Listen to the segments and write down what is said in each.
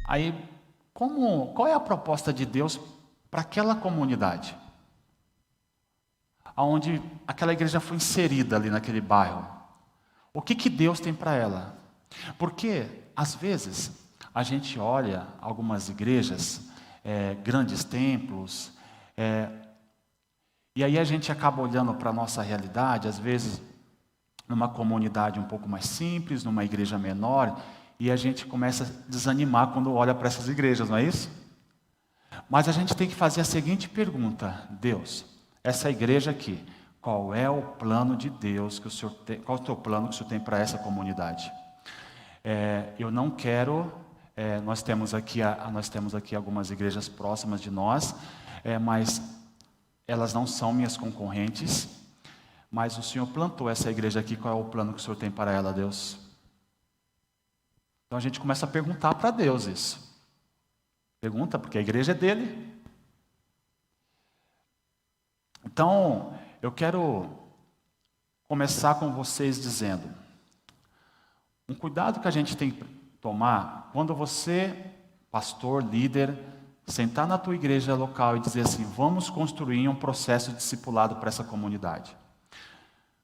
Aí, qual é a proposta de Deus para aquela comunidade? Onde aquela igreja foi inserida ali naquele bairro. O que Deus tem para ela? Porque, às vezes, a gente olha algumas igrejas, grandes templos, e aí a gente acaba olhando para a nossa realidade, às vezes, numa comunidade um pouco mais simples, numa igreja menor, e a gente começa a desanimar quando olha para essas igrejas, não é isso? Mas a gente tem que fazer a seguinte pergunta: Deus, essa igreja aqui, qual é o plano de Deus que o Senhor tem? Qual é o teu plano que o Senhor tem para essa comunidade? Eu não quero. Nós temos aqui algumas igrejas próximas de nós, mas elas não são minhas concorrentes. Mas o Senhor plantou essa igreja aqui. Qual é o plano que o Senhor tem para ela, Deus? Então a gente começa a perguntar para Deus isso. Pergunta, porque a igreja é dele. Então, eu quero começar com vocês dizendo: um cuidado que a gente tem que tomar quando você, pastor, líder, sentar na tua igreja local e dizer assim: vamos construir um processo discipulado para essa comunidade.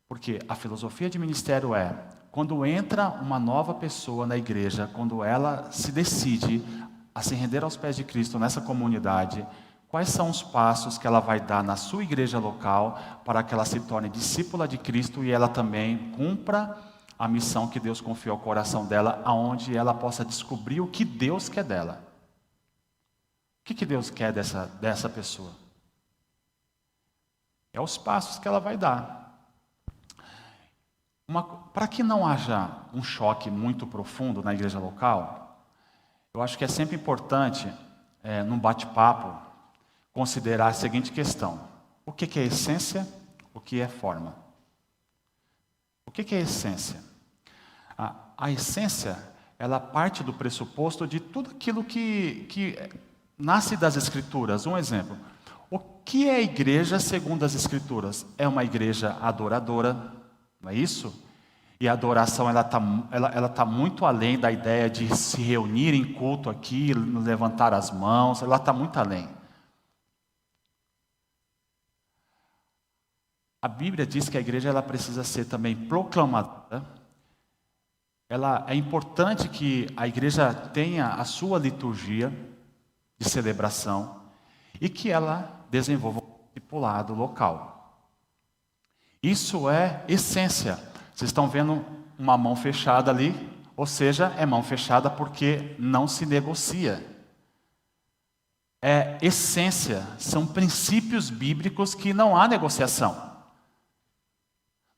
Porque a filosofia de ministério quando entra uma nova pessoa na igreja, quando ela se decide a se render aos pés de Cristo nessa comunidade, quais são os passos que ela vai dar na sua igreja local para que ela se torne discípula de Cristo e ela também cumpra a missão que Deus confiou ao coração dela, aonde ela possa descobrir o que Deus quer dela. O que Deus quer dessa pessoa? É os passos que ela vai dar. Para que não haja um choque muito profundo na igreja local, eu acho que é sempre importante, num bate-papo, considerar a seguinte questão: o que é essência, o que é forma? O que é essência? A essência, ela parte do pressuposto de tudo aquilo que nasce das Escrituras. Um exemplo: o que é a igreja segundo as Escrituras? É uma igreja adoradora, não é isso? E a adoração ela tá muito além da ideia de se reunir em culto aqui, levantar as mãos, ela está muito além. A Bíblia diz que a igreja ela precisa ser também proclamadora. É importante que a igreja tenha a sua liturgia de celebração e que ela desenvolva um discipulado local. Isso é essência. Vocês estão vendo uma mão fechada ali, ou seja, é mão fechada porque não se negocia. É essência, são princípios bíblicos que não há negociação.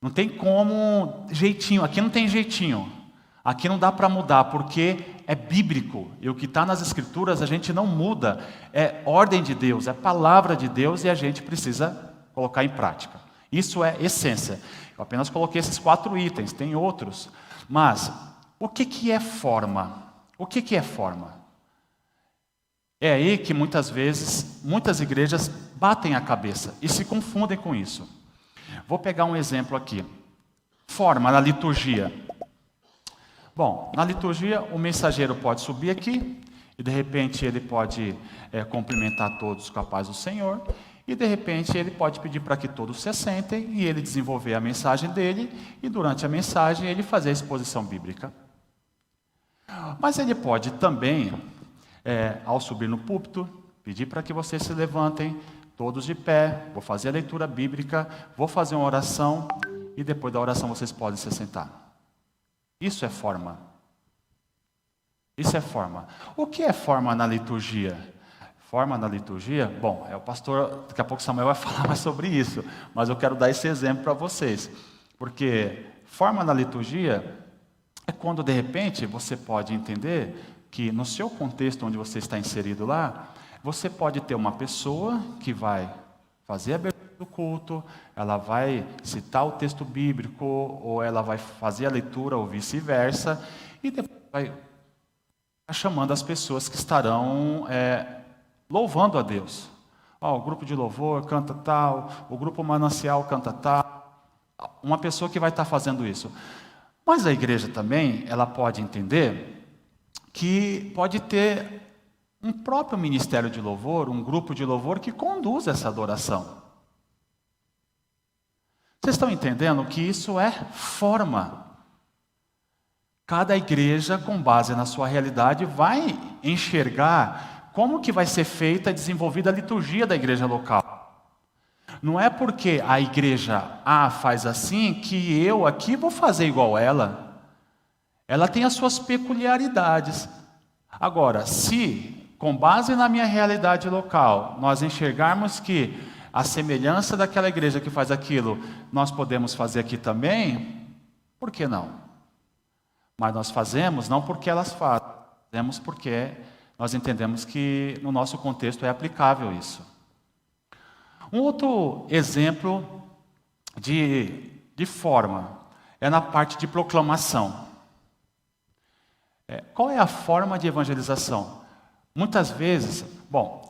Não tem como jeitinho, aqui não tem jeitinho. Aqui não dá para mudar, porque é bíblico. E o que está nas Escrituras a gente não muda. É ordem de Deus, é palavra de Deus e a gente precisa colocar em prática. Isso é essência. Eu apenas coloquei esses 4 itens, tem outros. Mas, o que é forma? O que é forma? É aí que muitas vezes, muitas igrejas batem a cabeça e se confundem com isso. Vou pegar um exemplo aqui. Forma na liturgia. Bom, na liturgia o mensageiro pode subir aqui e de repente ele pode cumprimentar todos com a paz do Senhor. E de repente ele pode pedir para que todos se assentem e ele desenvolver a mensagem dele e durante a mensagem ele fazer a exposição bíblica. Mas ele pode também, ao subir no púlpito, pedir para que vocês se levantem, todos de pé, vou fazer a leitura bíblica, vou fazer uma oração e depois da oração vocês podem se sentar. Isso é forma. Isso é forma. O que é forma na liturgia? Forma na liturgia? Bom, o pastor, daqui a pouco Samuel vai falar mais sobre isso, mas eu quero dar esse exemplo para vocês. Porque forma na liturgia é quando de repente você pode entender que no seu contexto onde você está inserido lá, você pode ter uma pessoa que vai fazer a abertura do culto, ela vai citar o texto bíblico, ou ela vai fazer a leitura, ou vice-versa, e depois vai estar chamando as pessoas que estarão louvando a Deus. O grupo de louvor canta tal, o grupo manancial canta tal. Uma pessoa que vai estar fazendo isso. Mas a igreja também, ela pode entender que pode ter um próprio ministério de louvor, um grupo de louvor que conduz essa adoração. Vocês estão entendendo que isso é forma. Cada igreja, com base na sua realidade, vai enxergar como que vai ser feita e desenvolvida a liturgia da igreja local. Não é porque a igreja A faz assim que eu aqui vou fazer igual ela. Ela tem as suas peculiaridades. Agora, se, com base na minha realidade local, nós enxergarmos que a semelhança daquela igreja que faz aquilo, nós podemos fazer aqui também, por que não? Mas nós fazemos não porque elas fazemos porque nós entendemos que no nosso contexto é aplicável isso. Um outro exemplo de forma é na parte de proclamação. Qual é a forma de evangelização? Muitas vezes,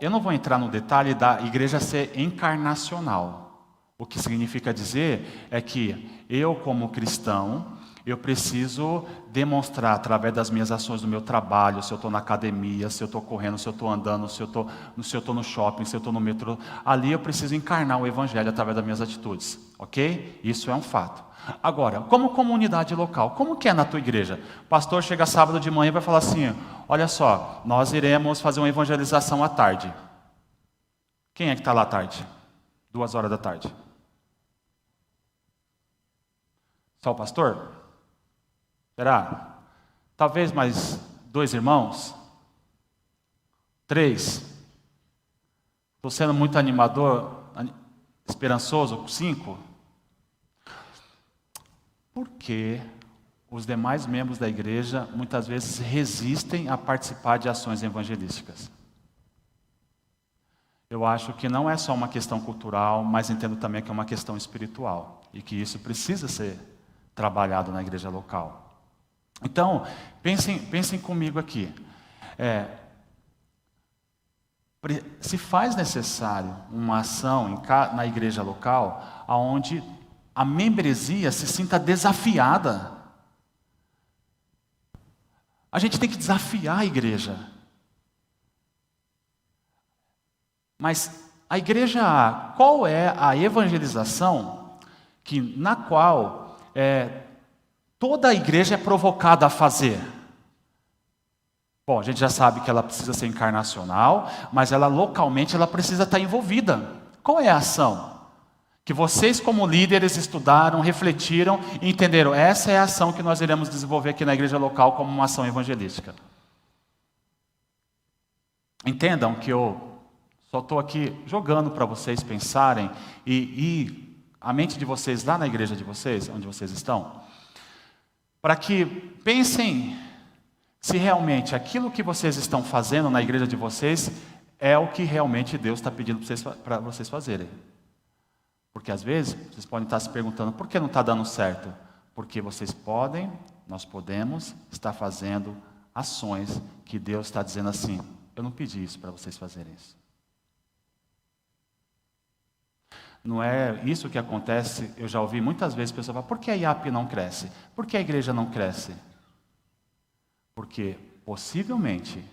eu não vou entrar no detalhe da igreja ser encarnacional. O que significa dizer é que eu, como cristão, eu preciso demonstrar através das minhas ações do meu trabalho, se eu estou na academia, se eu estou correndo, se eu estou andando, se eu estou no shopping, se eu estou no metrô. Ali eu preciso encarnar o evangelho através das minhas atitudes, ok? Isso é um fato. Agora, como comunidade local, como que é na tua igreja? O pastor chega sábado de manhã e vai falar assim, olha só, nós iremos fazer uma evangelização à tarde. Quem é que está lá à tarde? 2h da tarde. Só o pastor? Será? Talvez mais 2 irmãos? 3? Estou sendo muito animador, esperançoso? 5? Porque os demais membros da igreja muitas vezes resistem a participar de ações evangelísticas. Eu acho que não é só uma questão cultural, mas entendo também que é uma questão espiritual e que isso precisa ser trabalhado na igreja local. Então, pensem comigo aqui. Se faz necessário uma ação na igreja local, onde a membresia se sinta desafiada. A gente tem que desafiar a igreja. Mas a igreja, qual é a evangelização na qual toda a igreja é provocada a fazer? Bom, a gente já sabe que ela precisa ser encarnacional, mas ela localmente ela precisa estar envolvida. Qual é a ação? Que vocês como líderes estudaram, refletiram e entenderam, essa é a ação que nós iremos desenvolver aqui na igreja local como uma ação evangelística. Entendam que eu só estou aqui jogando para vocês pensarem e a mente de vocês lá na igreja de vocês, onde vocês estão, para que pensem se realmente aquilo que vocês estão fazendo na igreja de vocês é o que realmente Deus está pedindo para vocês fazerem. Porque às vezes vocês podem estar se perguntando por que não está dando certo? Porque nós podemos estar fazendo ações que Deus está dizendo assim, eu não pedi isso para vocês fazerem isso. Não é isso que acontece, eu já ouvi muitas vezes pessoas falar, por que a IAP não cresce? Por que a igreja não cresce? Porque possivelmente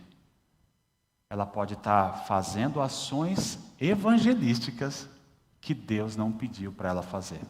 ela pode estar fazendo ações evangelísticas que Deus não pediu para ela fazer.